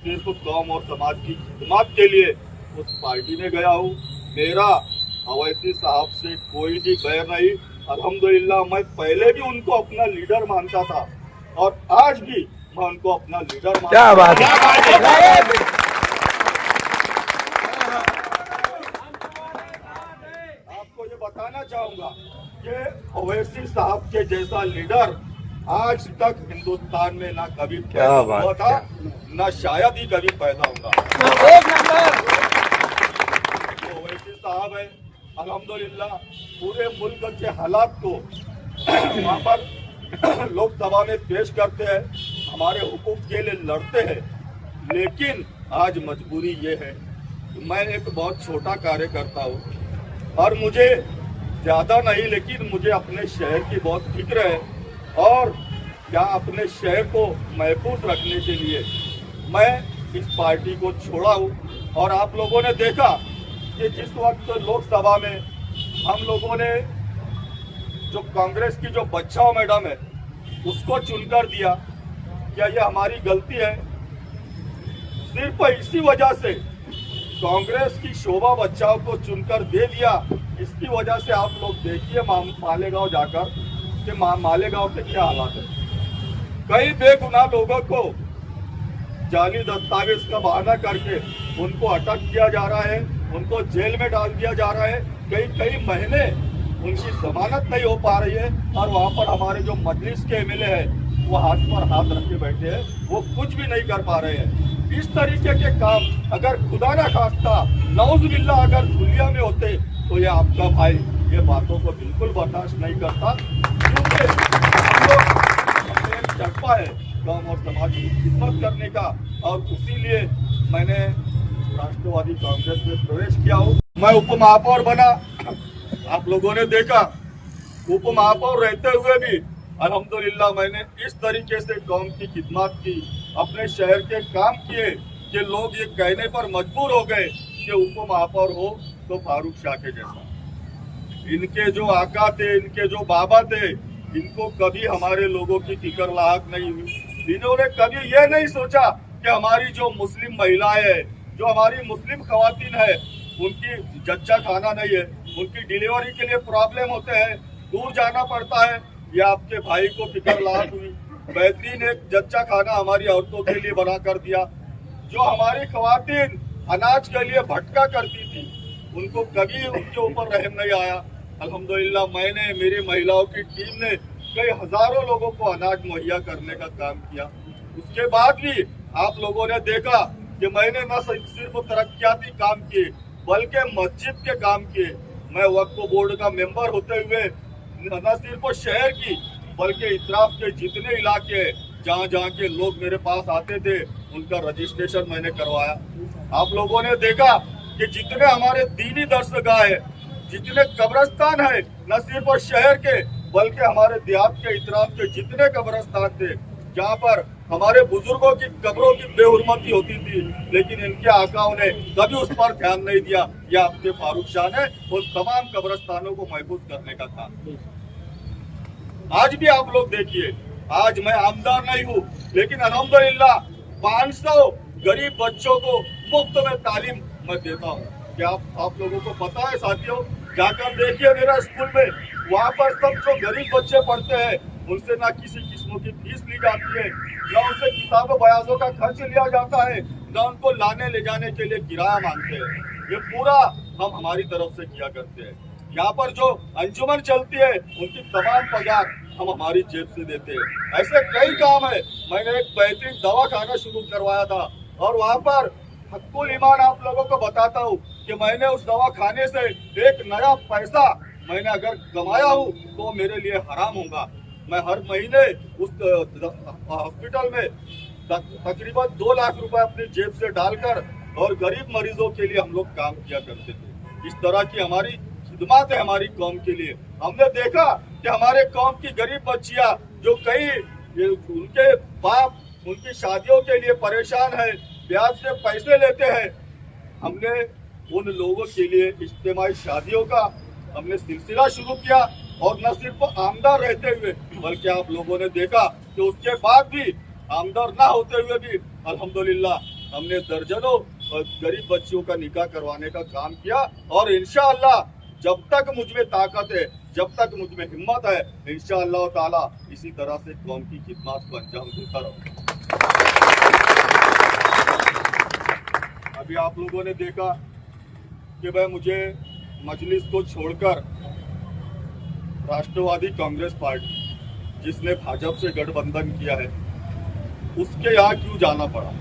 सिर्फ कौम और समाज की खिदमत के लिए उस पार्टी में गया हूँ। मेरा अवैसी साहब से कोई भी बैर नहीं। अल्हम्दुलिल्लाह मैं पहले भी उनको अपना लीडर मानता था और आज भी मैं उनको अपना लीडर मानता हूं। क्या बात है। आपको ये बताना चाहूंगा कि अवैसी साहब के जैसा लीडर आज तक हिंदुस्तान में ना कभी पैदा हुआ था, ना शायद ही कभी पैदा होगा। तो अवैसी साहब है, अल्हम्दुलिल्लाह पूरे मुल्क के हालात को वहाँ पर लोकसभा में पेश करते हैं, हमारे हुकूक के लिए लड़ते हैं। लेकिन आज मजबूरी ये है कि मैं एक बहुत छोटा कार्यकर्ता हूँ और मुझे ज़्यादा नहीं, लेकिन मुझे अपने शहर की बहुत फिक्र है और क्या अपने शहर को महफूज रखने के लिए मैं इस पार्टी को छोड़ा हूँ। और आप लोगों ने देखा कि जिस वक्त लोकसभा में हम लोगों ने जो कांग्रेस की जो बच्चाओ मैडम है उसको चुनकर दिया, क्या ये हमारी गलती है? सिर्फ इसी वजह से कांग्रेस की शोभा बच्चाओ को चुनकर दे दिया। इसकी वजह से आप लोग देखिए मालेगांव जाकर कि मालेगांव के क्या हालात है। कई बेगुनाह लोगों को जाली दस्तावेज का बहाना करके उनको अटक किया जा रहा है, उनको जेल में डाल दिया जा रहा है। कई महीने उनकी जमानत नहीं हो पा रही है और वहाँ पर हमारे जो मजलिस के एमएलए हैं वो हाथ पर हाथ रख के बैठे हैं, वो कुछ भी नहीं कर पा रहे हैं। इस तरीके के काम अगर खुदा ना खास्ता नौजुबिल्ला अगर दुनिया में होते तो ये आपका भाई ये बातों को बिल्कुल बर्दाश्त नहीं करता, क्योंकि एक जज्बा है कौम और समाज की खिदमत करने का और इसीलिए मैंने राष्ट्रवादी कांग्रेस में प्रवेश किया हूँ। मैं उप महापौर बना, आप लोगों ने देखा उप महापौर रहते हुए भी अल्हम्दुलिल्लाह मैंने इस तरीके से कौम की खिदमत की, अपने शहर के काम किए कि लोग ये कहने पर मजबूर हो गए कि उप महापौर हो तो फारूक शाह के जैसा। इनके जो आका थे, इनके जो बाबा थे, इनको कभी हमारे लोगों की फिक्र लाहक नहीं हुई। इन्होंने कभी ये नहीं सोचा कि हमारी जो मुस्लिम महिलाएं हैं, जो हमारी मुस्लिम खवातीन है, उनकी जच्चा खाना नहीं है, उनकी डिलीवरी के लिए प्रॉब्लम होते हैं, दूर जाना पड़ता है। ये आपके भाई को फिक्र लाहक हुई, बेहतरीन एक जच्चा खाना हमारी औरतों के लिए बना कर दिया। जो हमारी खवातीन अनाज के लिए भटका करती थी, उनको कभी उनके ऊपर रहम नहीं आया। अल्हम्दुलिल्लाह मैंने, मेरी महिलाओं की टीम ने कई हजारों लोगों को अनाज मुहैया करने का काम किया। उसके बाद भी आप लोगों ने देखा कि मैंने न सिर्फ तरक्याती काम किए बल्कि मस्जिद के काम किए। मैं वक्फ बोर्ड का मेंबर होते हुए न सिर्फ शहर की बल्कि इतराफ के जितने इलाके जहाँ जहाँ के लोग मेरे पास आते थे उनका रजिस्ट्रेशन मैंने करवाया। आप लोगों ने देखा कि जितने हमारे दीनी दरसगाह है, जितने कब्रिस्तान है, न सिर्फ शहर के बल्कि हमारे देहात के इतराफ के जितने कब्रिस्तान थे जहाँ पर हमारे बुजुर्गों की कब्रों की बेहुरमती होती थी, लेकिन इनके आकाओं ने कभी उस पर ध्यान नहीं दिया। यह आपके फारूक शाह ने उन तमाम कब्रिस्तानों को महफूज करने का काम। आज भी आप लोग देखिए, आज मैं आमदार नहीं हूँ लेकिन अल्हम्दुलिल्लाह 500 गरीब बच्चों को मुफ्त में तालीम मैं देता हूँ। क्या आप लोगों को पता है साथियों? जाकर देखिए मेरा स्कूल में, वहाँ पर सब जो गरीब बच्चे पढ़ते हैं उनसे ना किसी किस्म की फीस ली जाती है, ना उनसे किताबों बयाजों का खर्च लिया जाता है, ना उनको लाने ले जाने के लिए किराया मांगते हैं। ये पूरा हम हमारी तरफ से किया करते हैं। यहाँ पर जो अंजुमन चलती है उनकी तमाम पगार हम हमारी जेब से देते हैं। ऐसे कई काम है। मैंने एक बेहतरीन दवाखाना शुरू करवाया था और वहाँ पर हक्कुल ईमान आप लोगों को बताता हूँ कि मैंने उस दवाखाने से एक नया पैसा मैंने अगर कमाया हूँ तो मेरे लिए हराम होगा। मैं हर महीने उस हॉस्पिटल में तकरीबन 2 लाख रुपए अपनी जेब से डालकर और गरीब मरीजों के लिए हम लोग काम किया करते थे। इस तरह की हमारी खिदमत है हमारी कौम के लिए। हमने देखा कि हमारे कौम की गरीब बच्चियां जो कई उनके बाप उनकी शादियों के लिए परेशान है, ब्याज से पैसे लेते हैं, हमने उन लोगों के लिए इज्तिमाई शादियों का हमने सिलसिला शुरू किया। और न सिर्फ आमदार रहते हुए बल्कि आप लोगों ने देखा कि उसके बाद भी आमदार ना होते हुए भी अल्हम्दुलिल्लाह हमने दर्जनों गरीब बच्चियों का निकाह करवाने का काम किया और इंशाअल्लाह जब तक मुझ में ताकत है, जब तक मुझ में हिम्मत है, इंशाअल्लाह ताला इसी तरह से कौम की खिदमत को अंजाम देता रहूंगा। अभी आप लोगों ने देखा कि भाई मुझे मजलिस को छोड़कर राष्ट्रवादी कांग्रेस पार्टी जिसने भाजपा से गठबंधन किया है उसके यहाँ क्यों जाना पड़ा।